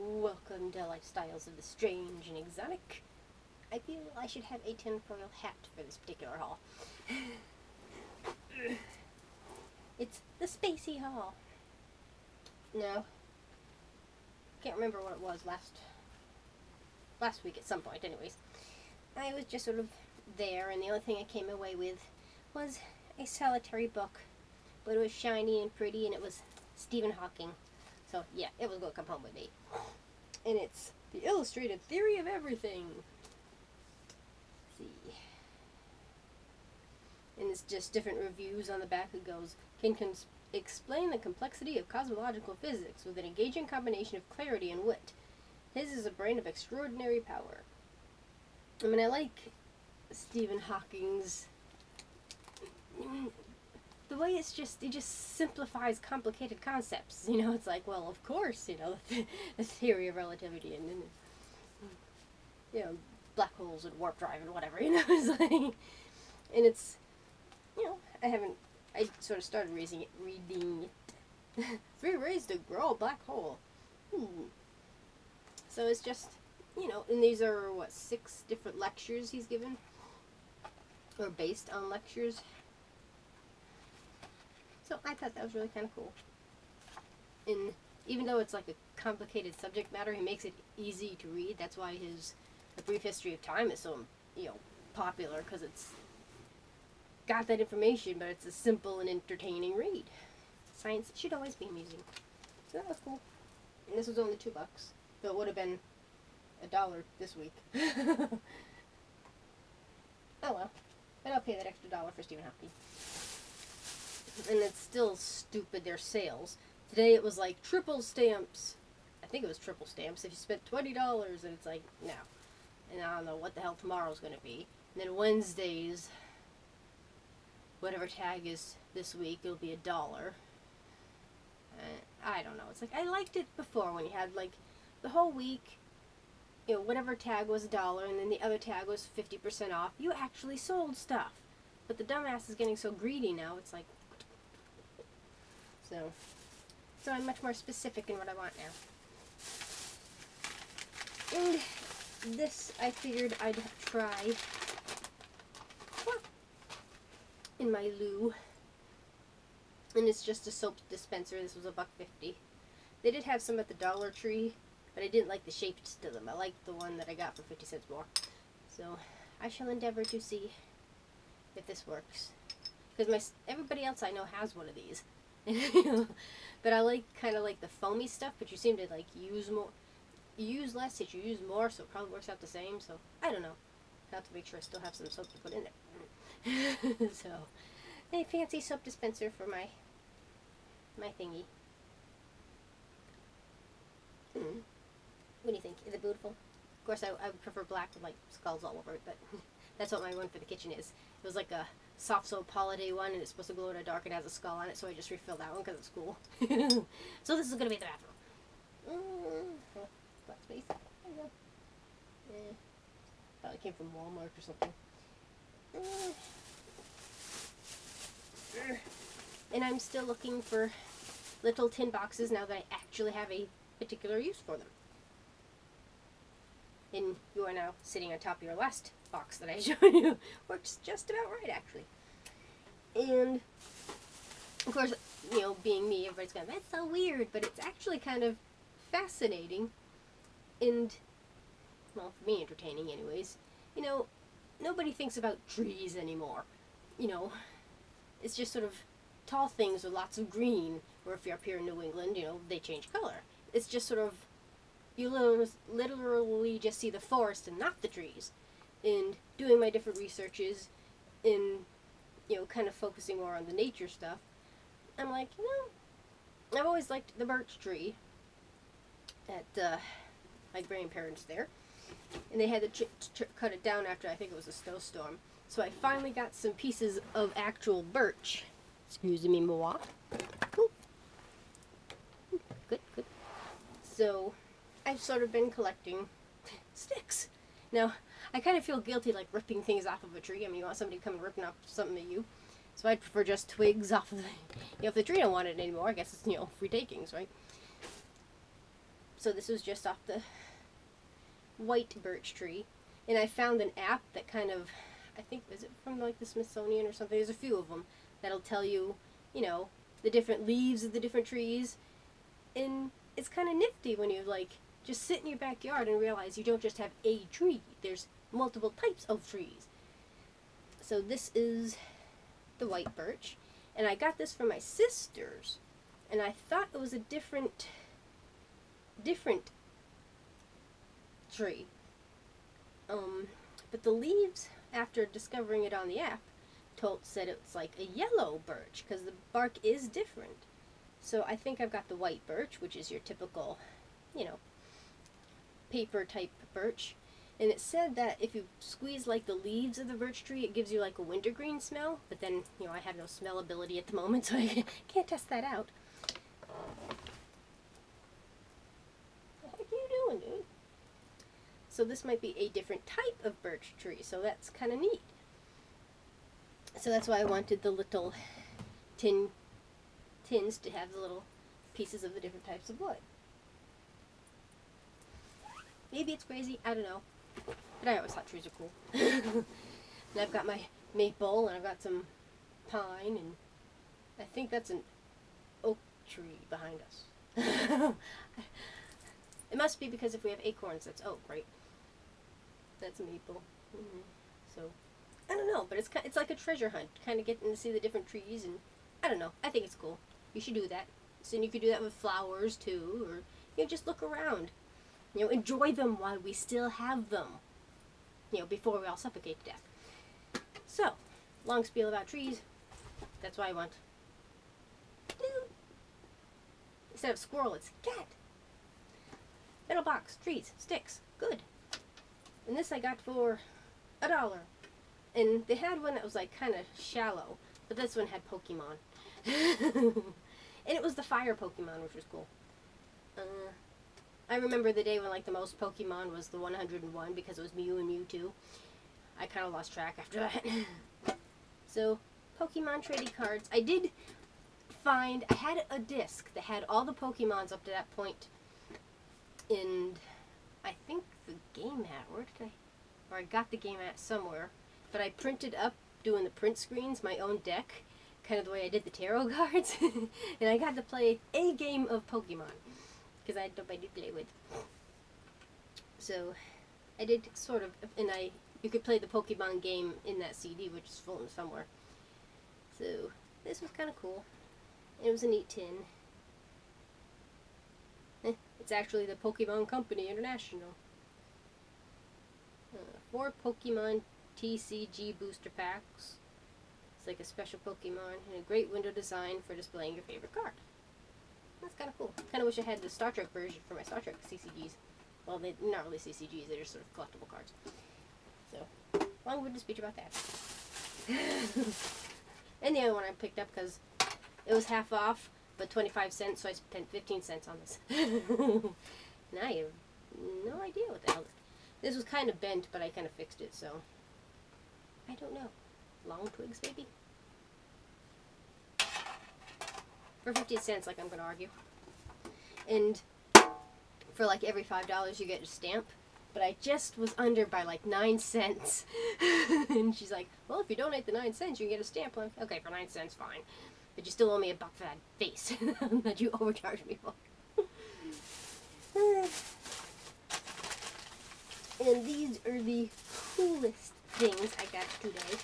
Welcome to Lifestyles of the Strange and Exotic. I feel I should have a tinfoil hat for this particular haul. It's the Spacey haul. No, can't remember what it was last week at some point. Anyways, I was just sort of there, and the only thing I came away with was a solitary book, but it was shiny and pretty, and it was Stephen Hawking. So yeah, it was going to come home with me. And it's The Illustrated Theory of Everything. Let's see. And it's just different reviews on the back. It goes, can explain the complexity of cosmological physics with an engaging combination of clarity and wit. His is a brain of extraordinary power. I mean, I like Stephen Hawking's... the way it just simplifies complicated concepts. You know, it's like, well, of course, you know, the theory of relativity and you know, black holes and warp drive and whatever, you know, it's like, and it's, you know, I sort of started reading it. 3 ways to grow a black hole. So it's just, you know, and these are, 6 different lectures he's given, or based on lectures. So I thought that was really kind of cool. And even though it's like a complicated subject matter, he makes it easy to read. That's why his A Brief History of Time is so, you know, popular, because it's got that information, but it's a simple and entertaining read. Science should always be amusing. So that was cool. And this was only $2. So it would have been $1 this week. Oh well. But I'll pay that extra $1 for Stephen Hawking. And it's still stupid, their sales. Today it was like triple stamps. I think it was triple stamps if you spent $20, and it's like, no. And I don't know what the hell tomorrow's going to be. And then Wednesdays, whatever tag is this week, it'll be $1. I don't know. It's like, I liked it before when you had like the whole week, you know, whatever tag was $1, and then the other tag was 50% off. You actually sold stuff. But the dumbass is getting so greedy now, it's like, so I'm much more specific in what I want now. And this I figured I'd try in my loo. And it's just a soap dispenser. This was $1.50. They did have some at the Dollar Tree, but I didn't like the shapes to them. I liked the one that I got for 50 cents more. So I shall endeavor to see if this works. Because everybody else I know has one of these. But I kind of like the foamy stuff, but you seem to like use more. You use less, yet you use more, so it probably works out the same. So I don't know. I have to make sure I still have some soap to put in there. So a fancy soap dispenser for my thingy. What do you think? Is it beautiful? Of course, I would prefer black with like skulls all over it, but that's what my one for the kitchen is. It was like a soft soap holiday one, and it's supposed to glow in the dark and has a skull on it, so I just refilled that one because it's cool. So this is going to be the bathroom. Black space. There you go. Probably came from Walmart or something. And I'm still looking for little tin boxes now that I actually have a particular use for them. And you are now sitting on top of your last box that I showed you. Works just about right, actually. And, of course, you know, being me, everybody's going, that's so weird, but it's actually kind of fascinating and, well, for me, entertaining anyways. You know, nobody thinks about trees anymore. You know, it's just sort of tall things with lots of green, or if you're up here in New England, you know, they change color. It's just sort of, you literally just see the forest and not the trees. And doing my different researches in, you know, kind of focusing more on the nature stuff, I'm like, you know, I've always liked the birch tree at my grandparents there. And they had to cut it down after, I think it was a snowstorm. So I finally got some pieces of actual birch. Excuse me, moi. Ooh. Good, good. So I've sort of been collecting sticks. Now, I kind of feel guilty like ripping things off of a tree. I mean, you want somebody to come and ripping off something at you. So I'd prefer just twigs off of the, you know, if the tree don't want it anymore, I guess it's, you know, free takings, right? So this was just off the white birch tree. And I found an app that kind of, I think, is it from like the Smithsonian or something? There's a few of them that'll tell you, you know, the different leaves of the different trees. And it's kind of nifty when you like just sit in your backyard and realize you don't just have a tree. There's multiple types of trees. So this is the white birch. And I got this from my sisters. And I thought it was a different tree. But the leaves, after discovering it on the app, said it was like a yellow birch because the bark is different. So I think I've got the white birch, which is your typical, you know, paper type birch. And it said that if you squeeze like the leaves of the birch tree, it gives you like a wintergreen smell. But then, you know, I have no smell ability at the moment, so I can't test that out. What the heck are you doing, dude? So this might be a different type of birch tree, so that's kind of neat. So that's why I wanted the little tins to have the little pieces of the different types of wood. Maybe it's crazy, I don't know. But I always thought trees are cool. And I've got my maple, and I've got some pine, and I think that's an oak tree behind us. It must be because if we have acorns, that's oak, right? That's maple. So, I don't know, but it's like a treasure hunt, kind of getting to see the different trees, and I don't know. I think it's cool. You should do that. So you could do that with flowers too, or you know, just look around. You know, enjoy them while we still have them. You know, before we all suffocate to death. So, long spiel about trees. That's what I want. Dude. Instead of squirrel, it's cat. Metal box, trees, sticks, good. And this I got for $1. And they had one that was like kind of shallow, but this one had Pokemon. And it was the fire Pokemon, which was cool. I remember the day when like the most Pokemon was the 101 because it was Mew and Mewtwo. I kind of lost track after that. So, Pokemon trading cards. I did find, I had a disc that had all the Pokemons up to that point. And I think the game hat, where did I, or I got the game hat somewhere. But I printed up, doing the print screens, my own deck, kind of the way I did the tarot cards. And I got to play a game of Pokemon. Because I had nobody to play with. So, I did sort of, and you could play the Pokemon game in that CD, which is full somewhere. So, this was kind of cool. It was a neat tin. It's actually the Pokemon Company International. 4 Pokemon TCG booster packs. It's like a special Pokemon and a great window design for displaying your favorite card. That's kind of cool. Kind of wish I had the Star Trek version for my Star Trek CCGs. Well, they're not really CCGs, they're just sort of collectible cards. So, long-winded speech about that. And the other one I picked up because it was half off, but 25 cents, so I spent 15 cents on this. Now I have no idea what the hell. This was kind of bent, but I kind of fixed it, so I don't know. Long twigs, maybe? For 15 cents, like I'm going to argue. And for like every $5 you get a stamp. But I just was under by like 9 cents. And she's like, well, if you donate the 9 cents, you can get a stamp. I'm like, okay, for 9 cents, fine. But you still owe me $1 for that face that you overcharged me for. And these are the coolest things I got today.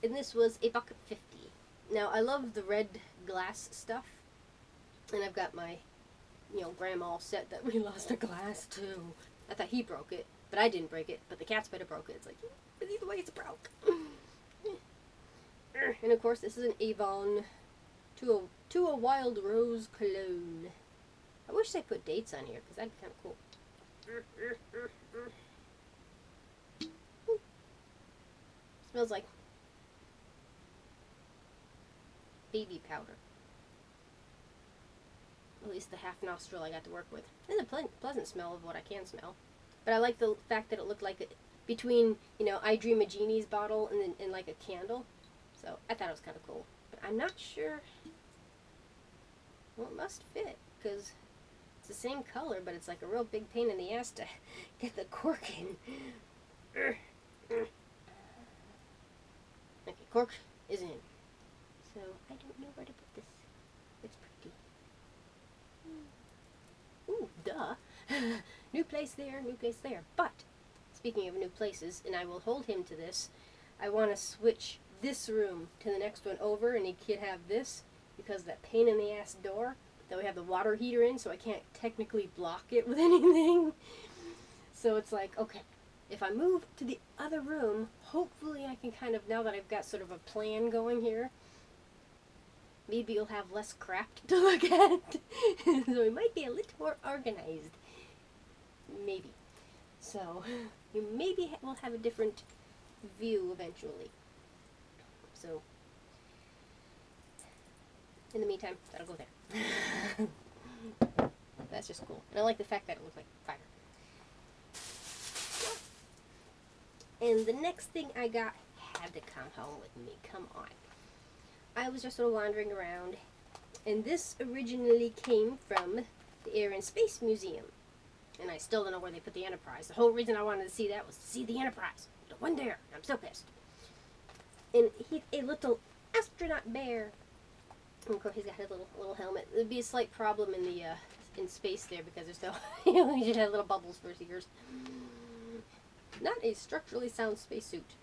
And this was $1.50. Now, I love the red glass stuff. And I've got my, you know, grandma set that we lost a glass to. I thought he broke it, but I didn't break it. But the cat's better broke it. It's like, but either way, it's broke. And of course, this is an Avon to a Wild Rose cologne. I wish they put dates on here, because that'd be kind of cool. Smells like baby powder. At least the half nostril I got to work with. It's a pleasant smell of what I can smell. But I like the fact that it looked like between, you know, I Dream a Genie's bottle and like a candle. So I thought it was kind of cool. But I'm not sure Well, it must fit, because it's the same color, but it's like a real big pain in the ass to get the cork in. Okay, cork is in. So, I don't know where to put this. It's pretty. Ooh, duh. New place there, new place there. But, speaking of new places, and I will hold him to this, I want to switch this room to the next one over, and he could have this, because that pain in the ass door that we have the water heater in, so I can't technically block it with anything. So it's like, okay, if I move to the other room, hopefully I can kind of, now that I've got sort of a plan going here, maybe you'll have less crap to look at. So it might be a little more organized. Maybe. So, you maybe will have a different view eventually. So, in the meantime, that'll go there. That's just cool. And I like the fact that it looks like fire. And the next thing I got had to come home with me. Come on. I was just sort of wandering around, and this originally came from the Air and Space Museum. And I still don't know where they put the Enterprise. The whole reason I wanted to see that was to see the Enterprise. The one there. I'm so pissed. And he's a little astronaut bear. And of course, he's got his little helmet. There'd be a slight problem in the in space there because there's no, he just had little bubbles for his ears. Not a structurally sound spacesuit.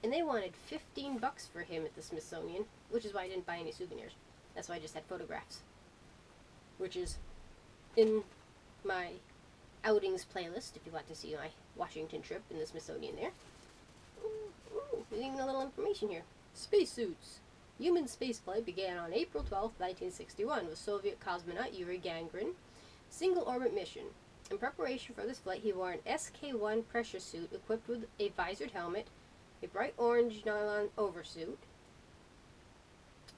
And they wanted $15 for him at the Smithsonian, which is why I didn't buy any souvenirs. That's why I just had photographs. Which is in my outings playlist, if you want to see my Washington trip in the Smithsonian there. Even a little information here. Spacesuits. Human spaceflight began on April 12, 1961 with Soviet cosmonaut Yuri Gagarin. Single orbit mission. In preparation for this flight, he wore an SK-1 pressure suit equipped with a visored helmet, a bright orange nylon oversuit,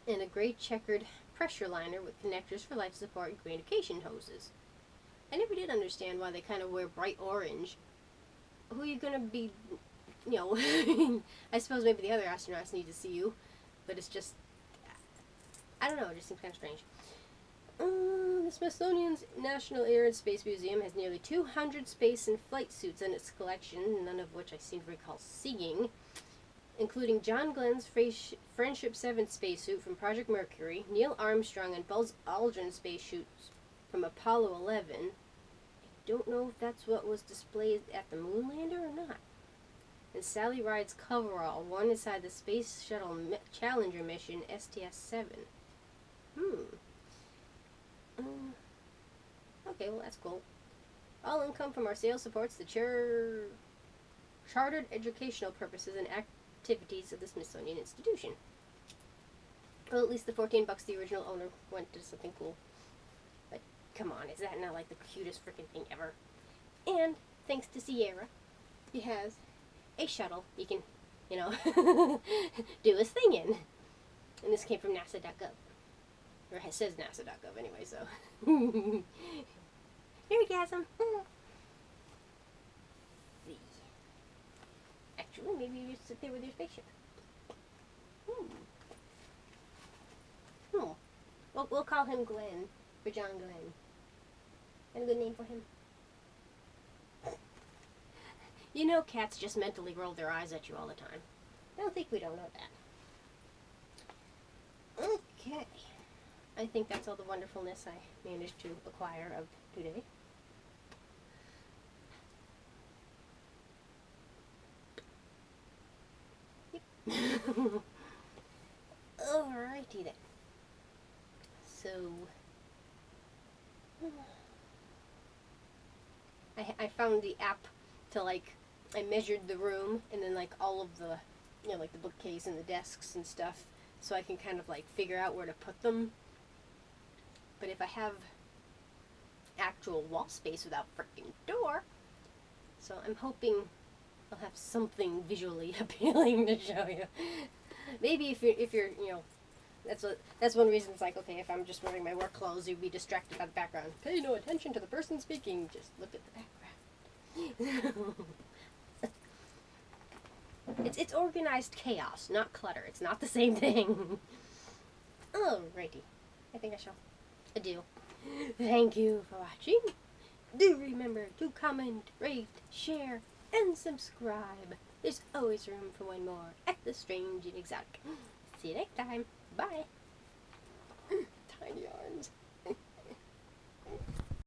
and a gray checkered pressure liner with connectors for life support and communication hoses. I never did understand why they kind of wear bright orange. Who are you going to be, you know, I suppose maybe the other astronauts need to see you, but it's just, I don't know, it just seems kind of strange. The Smithsonian's National Air and Space Museum has nearly 200 space and flight suits in its collection, none of which I seem to recall seeing, including John Glenn's Friendship 7 spacesuit from Project Mercury, Neil Armstrong and Buzz Aldrin spacesuits from Apollo 11. I don't know if that's what was displayed at the moon lander or not. And Sally Ride's coverall, worn inside the Space Shuttle Challenger mission STS-7. Okay, well that's cool. All income from our sales supports the chartered educational purposes and activities of the Smithsonian Institution. Well, at least the $14 the original owner went to something cool. But come on, is that not like the cutest freaking thing ever? And thanks to Sierra, he has a shuttle he can, you know, do his thing in. And this came from NASA.gov. Or it says NASA.gov anyway, so. Orgasm. Actually, maybe you just sit there with your spaceship. We'll call him Glenn, for John Glenn. And a good name for him. You know cats just mentally roll their eyes at you all the time. I don't think we don't know that. Okay. I think that's all the wonderfulness I managed to acquire of today. Yep. Alrighty then. So, I found the app to, like, I measured the room and then, like, all of the, you know, like the bookcase and the desks and stuff, so I can kind of, like, figure out where to put them. But if I have actual wall space without freaking door, so I'm hoping I'll have something visually appealing to show you. Maybe if you're you know, that's one reason it's like, okay, if I'm just wearing my work clothes, you'd be distracted by the background. Pay no attention to the person speaking, just look at the background. It's organized chaos, not clutter. It's not the same thing. Alrighty, I think I shall adieu. Thank you for watching. Do remember to comment, rate, share, and subscribe. There's always room for one more at the Strange and Exotic. See you next time. Bye. Tiny arms.